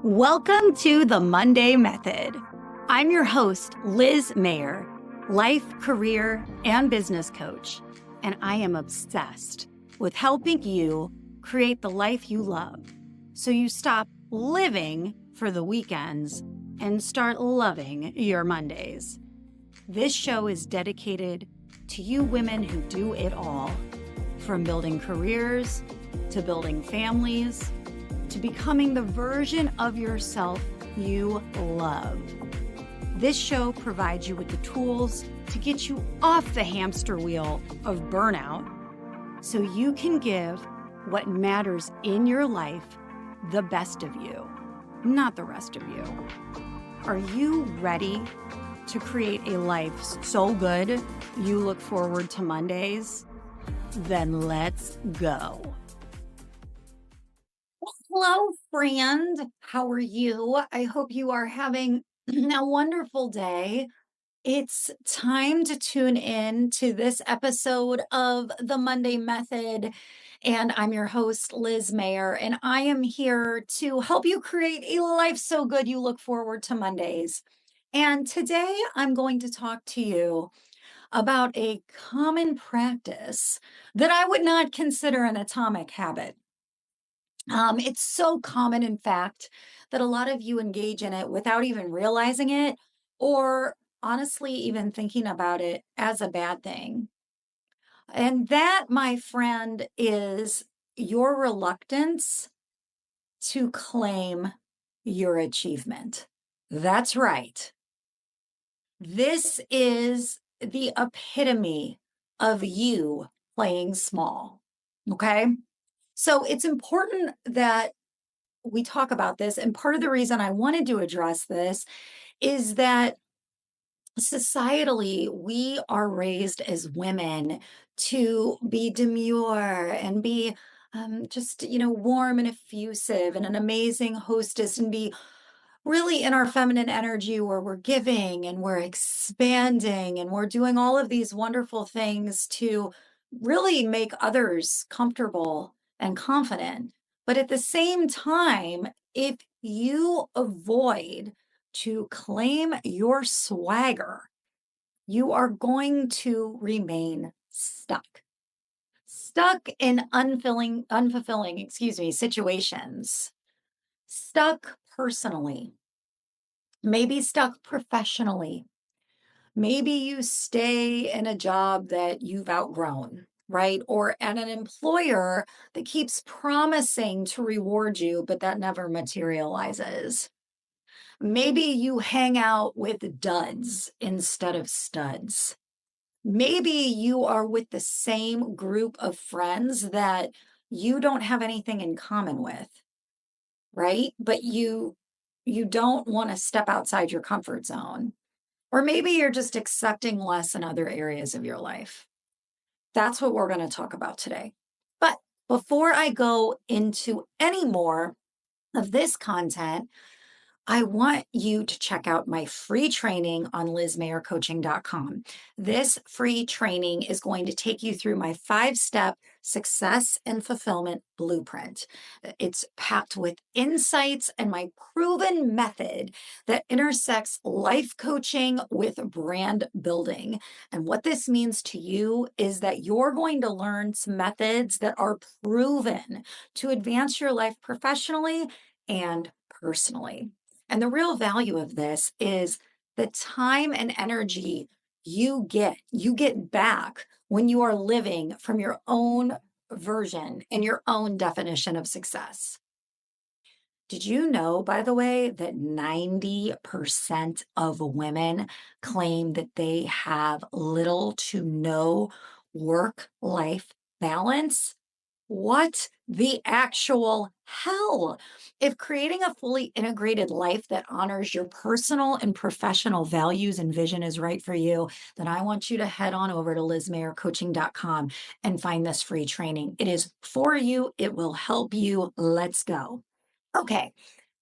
Welcome to the Monday Method. I'm your host, Liz Mayer, life, career, and business coach, and I am obsessed with helping you create the life you love so you stop living for the weekends and start loving your Mondays. This show is dedicated to you women who do it all, from building careers to building families to becoming the version of yourself you love. This show provides you with the tools to get you off the hamster wheel of burnout so you can give what matters in your life the best of you, not the rest of you. Are you ready to create a life so good you look forward to Mondays? Then let's go. Hello, friend. How are you? I hope you are having a wonderful day. It's time to tune in to this episode of the Monday Method. And I'm your host, Liz Mayer, and I am here to help you create a life so good you look forward to Mondays. And today I'm going to talk to you about a common practice that I would not consider an atomic habit. It's so common, in fact, that a lot of you engage in it without even realizing it, or honestly, even thinking about it as a bad thing. And that, my friend, is your reluctance to claim your achievement. That's right. This is the epitome of you playing small. Okay. So it's important that we talk about this. And part of the reason I wanted to address this is that societally, we are raised as women to be demure and be just, warm and effusive and an amazing hostess and be really in our feminine energy where we're giving and we're expanding and we're doing all of these wonderful things to really make others comfortable and confident. But at the same time, if you avoid to claim your swagger, you are going to remain stuck in unfulfilling situations, stuck personally, maybe stuck professionally. Maybe you stay in a job that you've outgrown, right? Or at an employer that keeps promising to reward you, but that never materializes. Maybe you hang out with duds instead of studs. Maybe you are with the same group of friends that you don't have anything in common with, right? But you don't want to step outside your comfort zone. Or maybe you're just accepting less in other areas of your life. That's what we're going to talk about today. But before I go into any more of this content, I want you to check out my free training on lizmayercoaching.com. This free training is going to take you through my 5-step success and fulfillment blueprint. It's packed with insights and my proven method that intersects life coaching with brand building. And what this means to you is that you're going to learn some methods that are proven to advance your life professionally and personally. And the real value of this is the time and energy you get back when you are living from your own version and your own definition of success. Did you know, by the way, that 90% of women claim that they have little to no work-life balance? What the actual hell? If creating a fully integrated life that honors your personal and professional values and vision is right for you, then I want you to head on over to lizmayercoaching.com and find this free training. It is for you. It will help you. Let's go. Okay,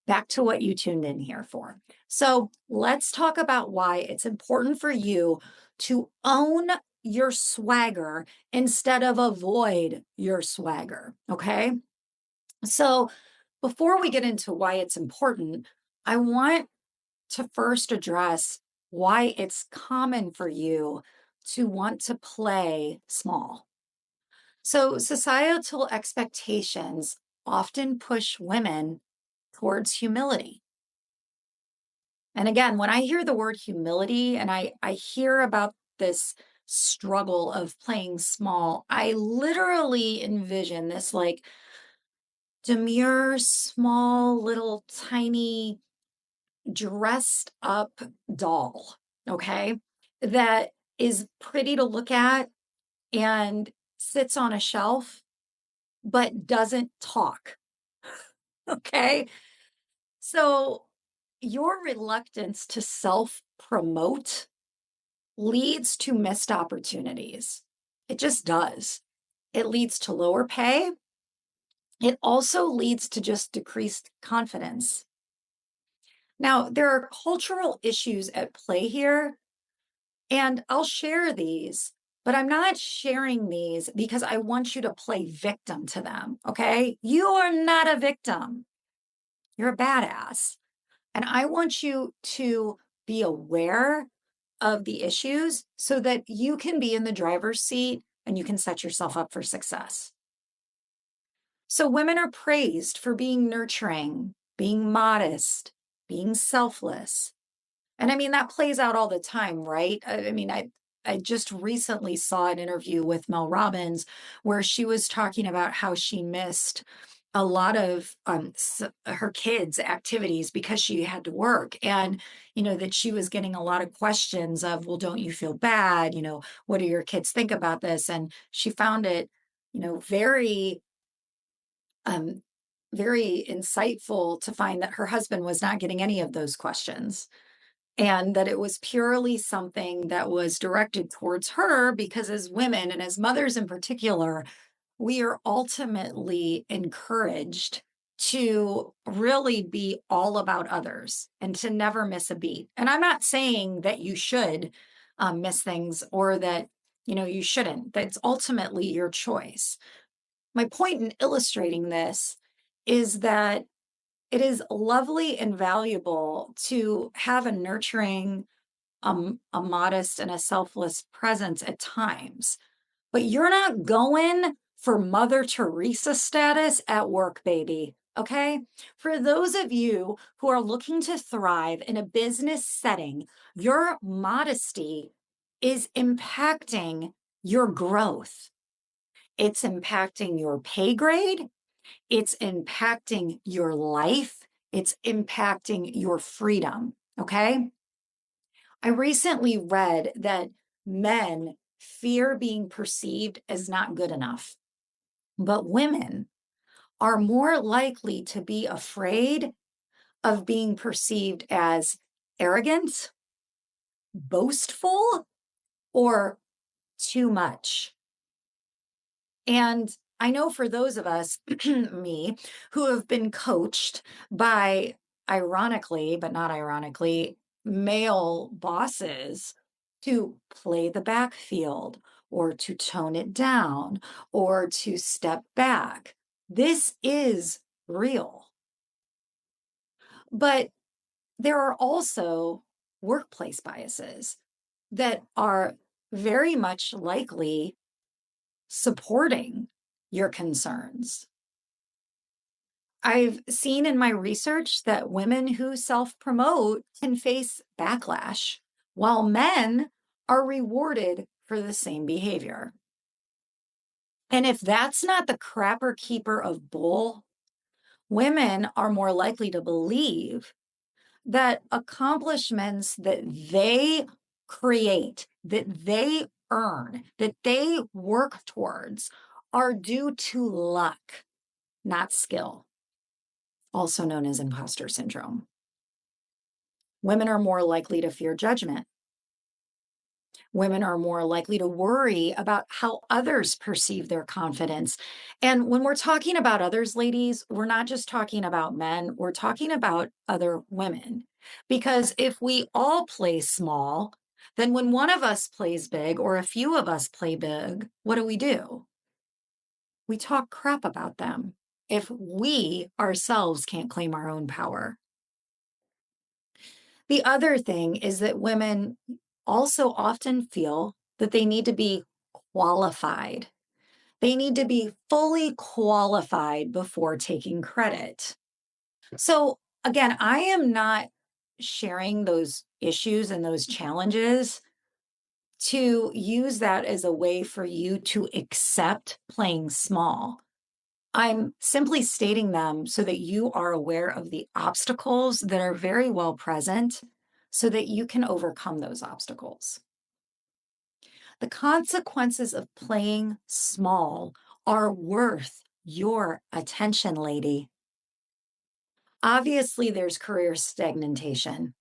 back to what you tuned in here for. So let's talk about why it's important for you to own your swagger instead of avoid your swagger. Okay. So Before we get into why it's important, I want to first address why it's common for you to want to play small. So, societal expectations often push women towards humility. And again, when I hear the word humility and I hear about this struggle of playing small, I literally envision this like demure, small, little, tiny, dressed up doll, okay, that is pretty to look at and sits on a shelf but doesn't talk, okay? So, your reluctance to self promote leads to missed opportunities. It just does. It leads to lower pay. It also leads to just decreased confidence. Now, there are cultural issues at play here, and I'll share these, but I'm not sharing these because I want you to play victim to them, okay? You are not a victim. You're a badass. And I want you to be aware of the issues so that you can be in the driver's seat and you can set yourself up for success. So, women are praised for being nurturing, being modest, being selfless. And I mean, that plays out all the time, right? I just recently saw an interview with Mel Robbins where she was talking about how she missed a lot of her kids' activities because she had to work. And, that she was getting a lot of questions of, well, don't you feel bad? What do your kids think about this? And she found it, very, um, very insightful to find that her husband was not getting any of those questions and that it was purely something that was directed towards her because as women and as mothers in particular, we are ultimately encouraged to really be all about others and to never miss a beat. And I'm not saying that you should miss things or that you shouldn't. That's ultimately your choice. My point in illustrating this is that it is lovely and valuable to have a nurturing, a modest, and a selfless presence at times. But you're not going for Mother Teresa status at work, baby. Okay. For those of you who are looking to thrive in a business setting, your modesty is impacting your growth. It's impacting your pay grade. It's impacting your life. It's impacting your freedom. Okay. I recently read that men fear being perceived as not good enough, but women are more likely to be afraid of being perceived as arrogant, boastful, or too much. And I know for those of us, me, who have been coached by, ironically, but not ironically, male bosses to play the backfield or to tone it down or to step back. This is real. But there are also workplace biases that are very much likely supporting your concerns. I've seen in my research that women who self promote can face backlash, while men are rewarded for the same behavior. And if that's not the crapper keeper of bull, women are more likely to believe that accomplishments that they create, that they earn, that they work towards are due to luck, not skill, also known as imposter syndrome. Women are more likely to fear judgment. Women are more likely to worry about how others perceive their confidence. And when we're talking about others, ladies, we're not just talking about men, we're talking about other women. Because if we all play small, then when one of us plays big or a few of us play big, what do? We talk crap about them. if we ourselves can't claim our own power? The other thing is that women also often feel that they need to be qualified. They need to be fully qualified before taking credit. So, again, I am not sharing those issues and those challenges to use that as a way for you to accept playing small. I'm simply stating them so that you are aware of the obstacles that are very well present so that you can overcome those obstacles. The consequences of playing small are worth your attention, lady. Obviously, there's career stagnation.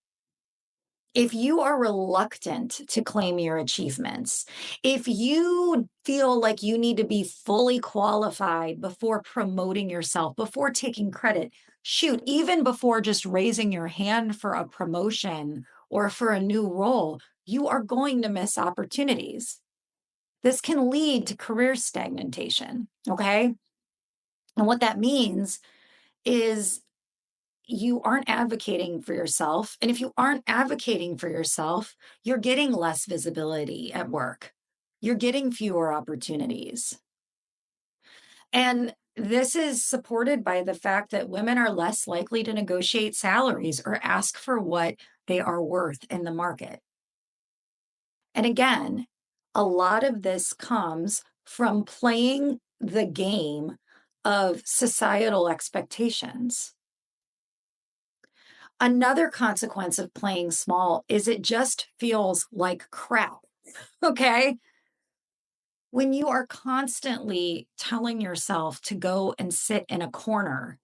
If you are reluctant to claim your achievements, if you feel like you need to be fully qualified before promoting yourself, before taking credit, shoot, even before just raising your hand for a promotion or for a new role, you are going to miss opportunities. This can lead to career stagnation. Okay. And what that means is you aren't advocating for yourself. And if you aren't advocating for yourself, you're getting less visibility at work. You're getting fewer opportunities. And this is supported by the fact that women are less likely to negotiate salaries or ask for what they are worth in the market. And again, a lot of this comes from playing the game of societal expectations. Another consequence of playing small is it just feels like crap. Okay. When you are constantly telling yourself to go and sit in a corner,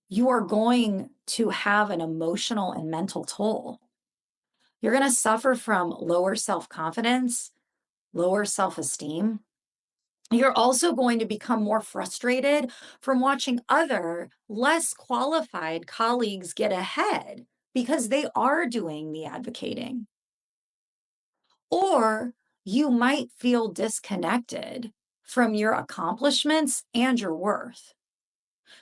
you are going to have an emotional and mental toll. You're going to suffer from lower self confidence, lower self esteem. You're also going to become more frustrated from watching other less qualified colleagues get ahead because they are doing the advocating. Or you might feel disconnected from your accomplishments and your worth.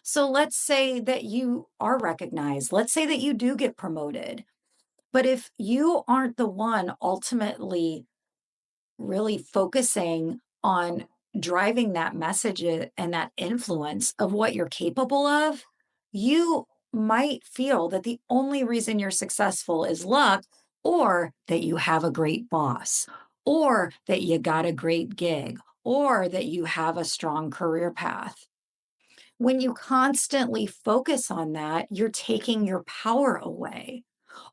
So let's say that you are recognized. Let's say that you do get promoted. But if you aren't the one ultimately really focusing on driving that message and that influence of what you're capable of, you might feel that the only reason you're successful is luck, or that you have a great boss, or that you got a great gig, or that you have a strong career path. When you constantly focus on that, you're taking your power away.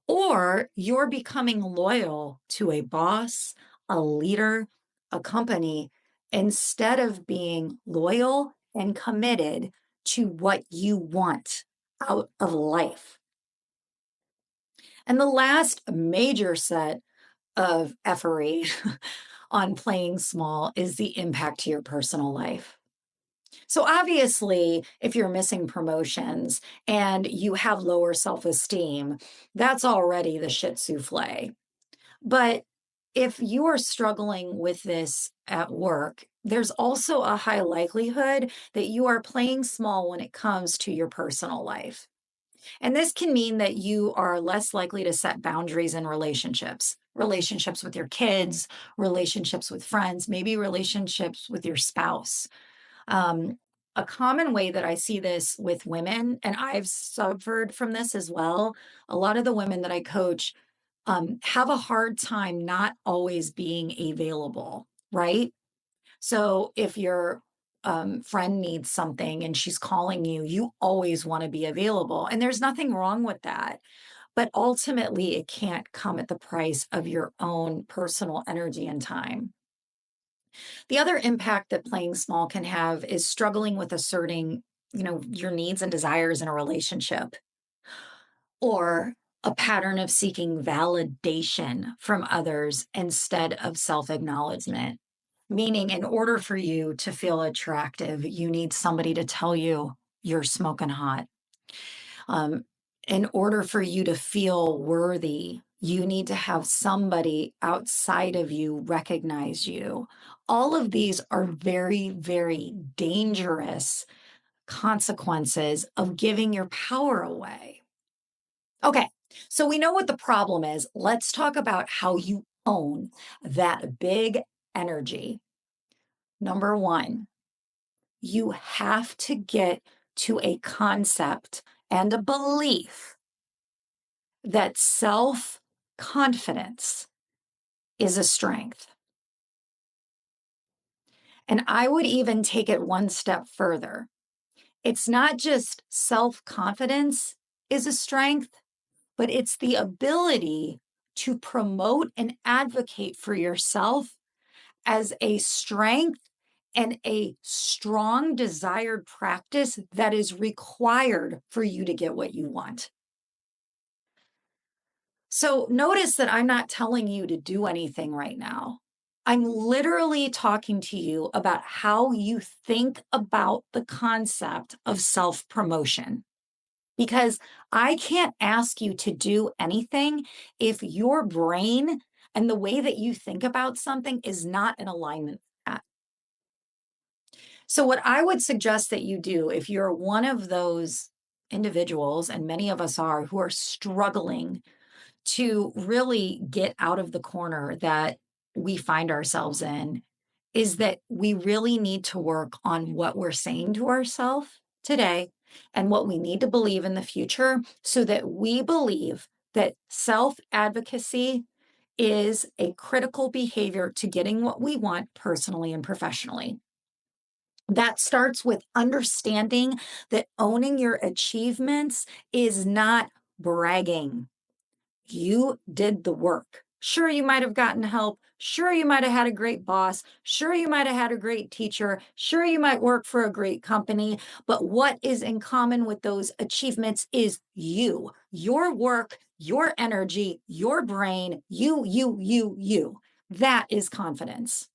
Or you're becoming loyal to a boss, a leader, a company, instead of being loyal and committed to what you want out of life. And the last major set of effery on playing small is the impact to your personal life. So, obviously, if you're missing promotions and you have lower self esteem, that's already the shit souffle. But if you are struggling with this at work, there's also a high likelihood that you are playing small when it comes to your personal life. And this can mean that you are less likely to set boundaries in relationships, relationships with your kids, relationships with friends, maybe relationships with your spouse. Um, a common way that I see this with women, and I've suffered from this as well, a lot of the women that I coach have a hard time not always being available, right? So if your friend needs something and she's calling you, you always want to be available. And there's nothing wrong with that. But ultimately, it can't come at the price of your own personal energy and time. The other impact that playing small can have is struggling with asserting, your needs and desires in a relationship, or a pattern of seeking validation from others instead of self-acknowledgement. Meaning, in order for you to feel attractive, you need somebody to tell you you're smoking hot. Um, in order for you to feel worthy, you need to have somebody outside of you recognize you. All of these are very, very dangerous consequences of giving your power away. Okay, so we know what the problem is. Let's talk about how you own that big energy. Number one, you have to get to a concept and a belief that self confidence is a strength. And I would even take it one step further. It's not just self confidence is a strength, but it's the ability to promote and advocate for yourself as a strength and a strong desired practice that is required for you to get what you want. So notice that I'm not telling you to do anything right now. I'm literally talking to you about how you think about the concept of self promotion. Because I can't ask you to do anything if your brain and the way that you think about something is not in alignment with that. So, what I would suggest that you do if you're one of those individuals, and many of us are, who are struggling to really get out of the corner that we find ourselves in, is that we really need to work on what we're saying to ourselves today and what we need to believe in the future so that we believe that self advocacy is a critical behavior to getting what we want personally and professionally. That starts with understanding that owning your achievements is not bragging. You did the work. Sure, you might have gotten help. Sure, you might have had a great boss. Sure, you might have had a great teacher. Sure, you might work for a great company. But what is in common with those achievements is you, your work, your energy, your brain, you. That is confidence.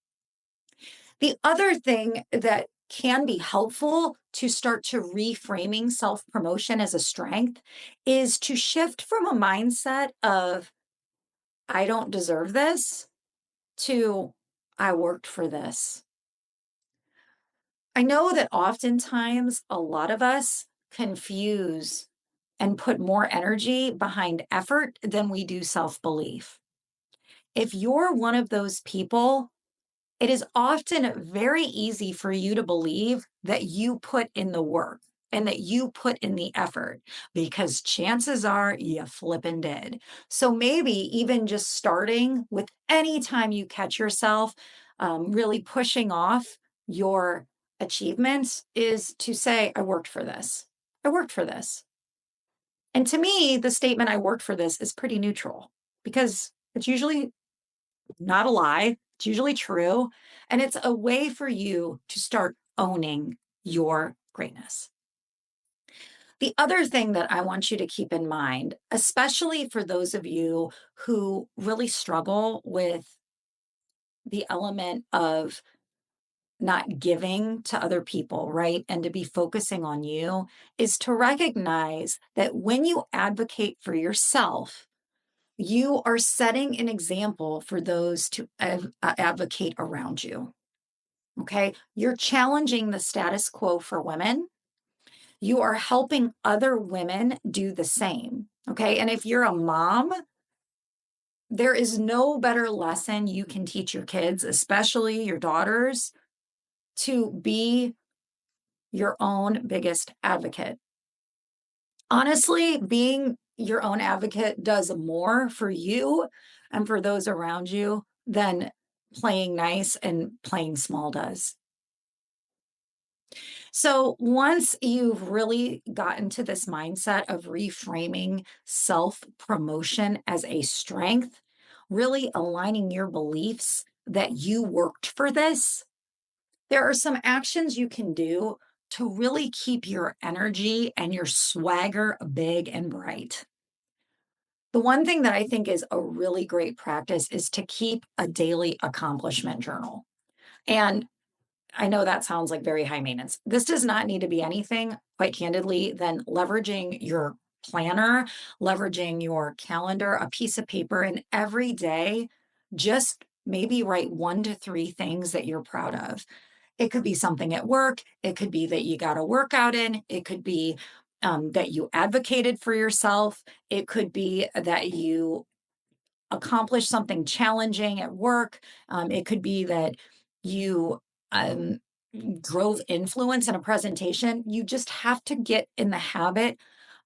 The other thing that can be helpful to start to reframing self promotion as a strength is to shift from a mindset of, I don't deserve this, to I worked for this. I know that oftentimes a lot of us confuse and put more energy behind effort than we do self belief. If you're one of those people, it is often very easy for you to believe that you put in the work and that you put in the effort because chances are you flippin' did. So maybe even just starting with any time you catch yourself really pushing off your achievements is to say, I worked for this. I worked for this. And to me, the statement I worked for this is pretty neutral because it's usually not a lie. It's usually true. And it's a way for you to start owning your greatness. The other thing that I want you to keep in mind, especially for those of you who really struggle with the element of not giving to other people, right? And to be focusing on you, is to recognize that when you advocate for yourself, you are setting an example for those to advocate around you. Okay. You're challenging the status quo for women. You are helping other women do the same. Okay. And if you're a mom, there is no better lesson you can teach your kids, especially your daughters, to be your own biggest advocate. Honestly, being your own advocate does more for you and for those around you than playing nice and playing small does. So, once you've really gotten to this mindset of reframing self promotion as a strength, really aligning your beliefs that you worked for this, there are some actions you can do to really keep your energy and your swagger big and bright. The one thing that I think is a really great practice is to keep a daily accomplishment journal. And I know that sounds like very high maintenance. This does not need to be anything, quite candidly, than leveraging your planner, leveraging your calendar, a piece of paper, and every day, just maybe write 1 to 3 things that you're proud of. It could be something at work. It could be that you got a workout in. It could be that you advocated for yourself. It could be that you accomplished something challenging at work. It could be that you um, drove influence in a presentation. You just have to get in the habit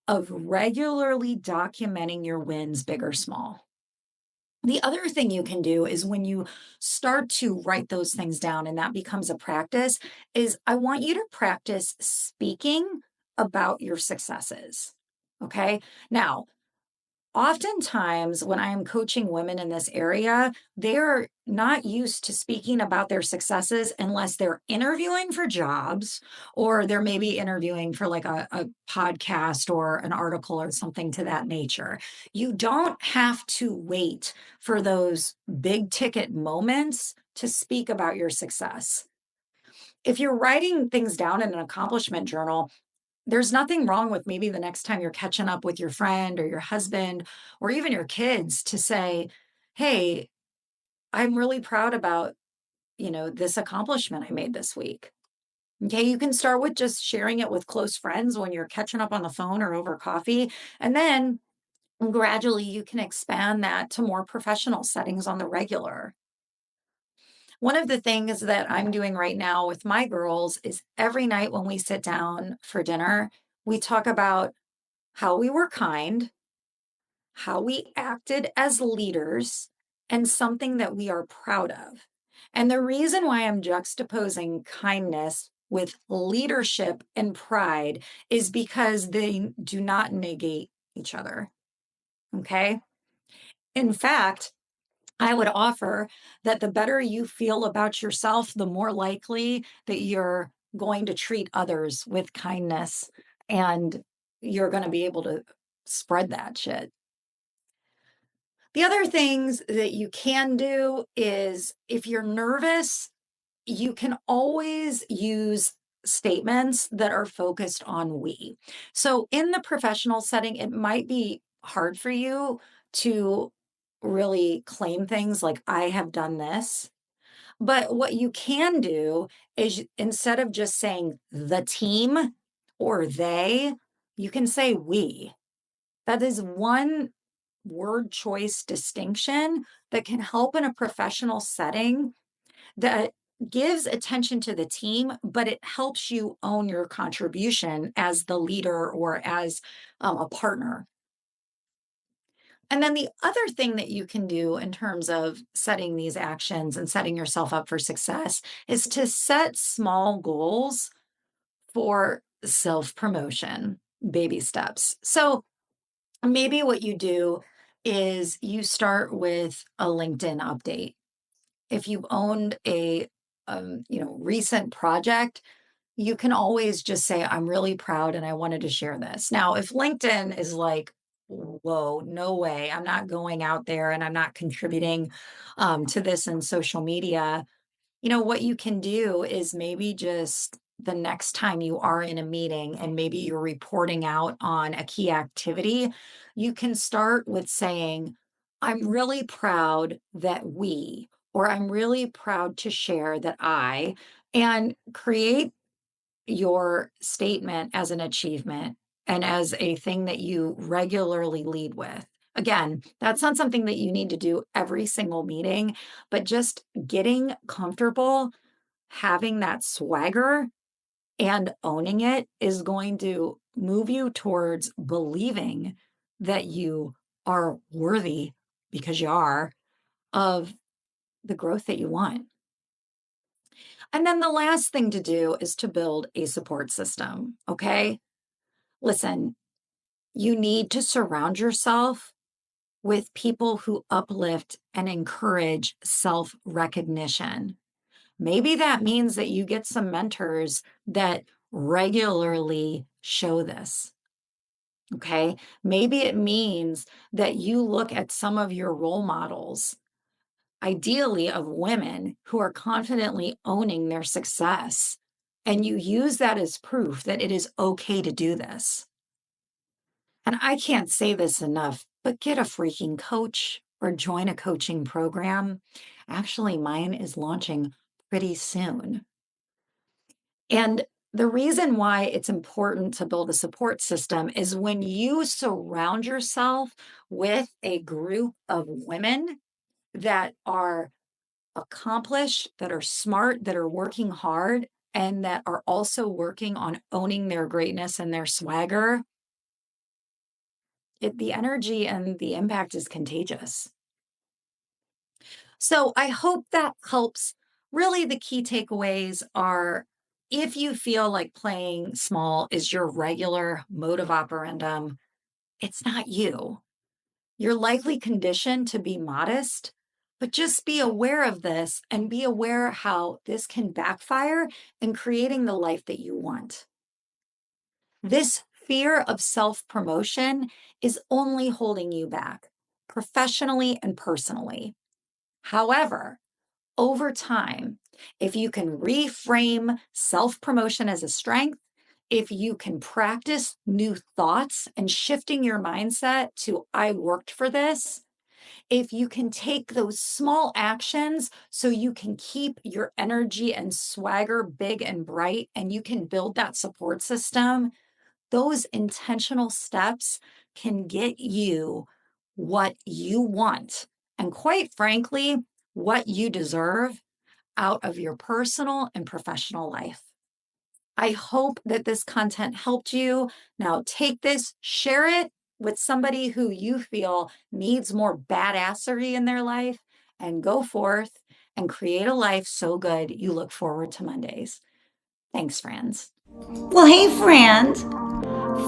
of regularly documenting your wins, big or small. The other thing you can do is when you start to write those things down and that becomes a practice, is I want you to practice speaking about your successes. Okay. Now, oftentimes, when I am coaching women in this area, they're not used to speaking about their successes unless they're interviewing for jobs or they're maybe interviewing for like a podcast or an article or something to that nature. You don't have to wait for those big ticket moments to speak about your success. If you're writing things down in an accomplishment journal, there's nothing wrong with maybe the next time you're catching up with your friend or your husband or even your kids to say, "Hey, I'm really proud about, this accomplishment I made this week." Okay, you can start with just sharing it with close friends when you're catching up on the phone or over coffee, and then gradually you can expand that to more professional settings on the regular. One of the things that I'm doing right now with my girls is every night when we sit down for dinner, we talk about how we were kind, how we acted as leaders, and something that we are proud of. And the reason why I'm juxtaposing kindness with leadership and pride is because they do not negate each other. Okay. In fact, I would offer that the better you feel about yourself, the more likely that you're going to treat others with kindness and you're going to be able to spread that shit. The other things that you can do is if you're nervous, you can always use statements that are focused on we. So in the professional setting, it might be hard for you to really claim things like, I have done this. But what you can do is instead of just saying the team or they, you can say we. That is one word choice distinction that can help in a professional setting that gives attention to the team, but it helps you own your contribution as the leader or as a partner. And then the other thing that you can do in terms of setting these actions and setting yourself up for success is to set small goals for self promotion, baby steps. So maybe what you do is you start with a LinkedIn update. If you've owned a recent project, you can always just say, I'm really proud and I wanted to share this. Now, if LinkedIn is like, whoa, no way, I'm not going out there and I'm not contributing to this in social media, what you can do is maybe just the next time you are in a meeting and maybe you're reporting out on a key activity, you can start with saying, I'm really proud that we, or I'm really proud to share that I, and create your statement as an achievement and as a thing that you regularly lead with. Again, that's not something that you need to do every single meeting, but just getting comfortable having that swagger and owning it is going to move you towards believing that you are worthy, because you are, of the growth that you want. And then the last thing to do is to build a support system. Okay. Listen, you need to surround yourself with people who uplift and encourage self recognition. Maybe that means that you get some mentors that regularly show this. Okay. Maybe it means that you look at some of your role models, ideally of women who are confidently owning their success, and you use that as proof that it is okay to do this. And I can't say this enough, but get a freaking coach or join a coaching program. Actually, mine is launching pretty soon. And the reason why it's important to build a support system is when you surround yourself with a group of women that are accomplished, that are smart, that are working hard, and that are also working on owning their greatness and their swagger, the energy and the impact is contagious. So I hope that helps. Really, the key takeaways are if you feel like playing small is your regular mode of operandum, it's not you. You're likely conditioned to be modest, but just be aware of this and be aware how this can backfire in creating the life that you want. This fear of self promotion is only holding you back professionally and personally. However, over time, if you can reframe self promotion as a strength, if you can practice new thoughts and shifting your mindset to, I worked for this, if you can take those small actions so you can keep your energy and swagger big and bright and you can build that support system, those intentional steps can get you what you want. And quite frankly, what you deserve out of your personal and professional life. I hope that this content helped you. Now take this, share it with somebody who you feel needs more badassery in their life, and go forth and create a life so good you look forward to Mondays. Thanks, friends. Well, hey, friend.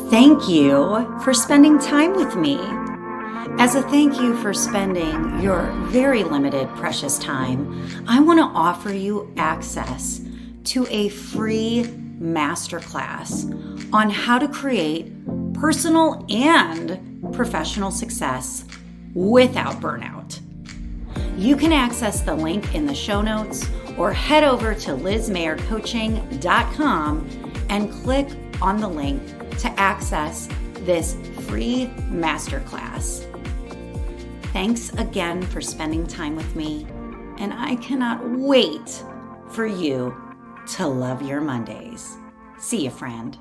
Thank you for spending time with me. As a thank you for spending your very limited, precious time, I want to offer you access to a free masterclass on how to create personal and professional success without burnout. You can access the link in the show notes or head over to lizmayercoaching.com and click on the link to access this free masterclass. Thanks again for spending time with me, and I cannot wait for you to love your Mondays. See you, friend.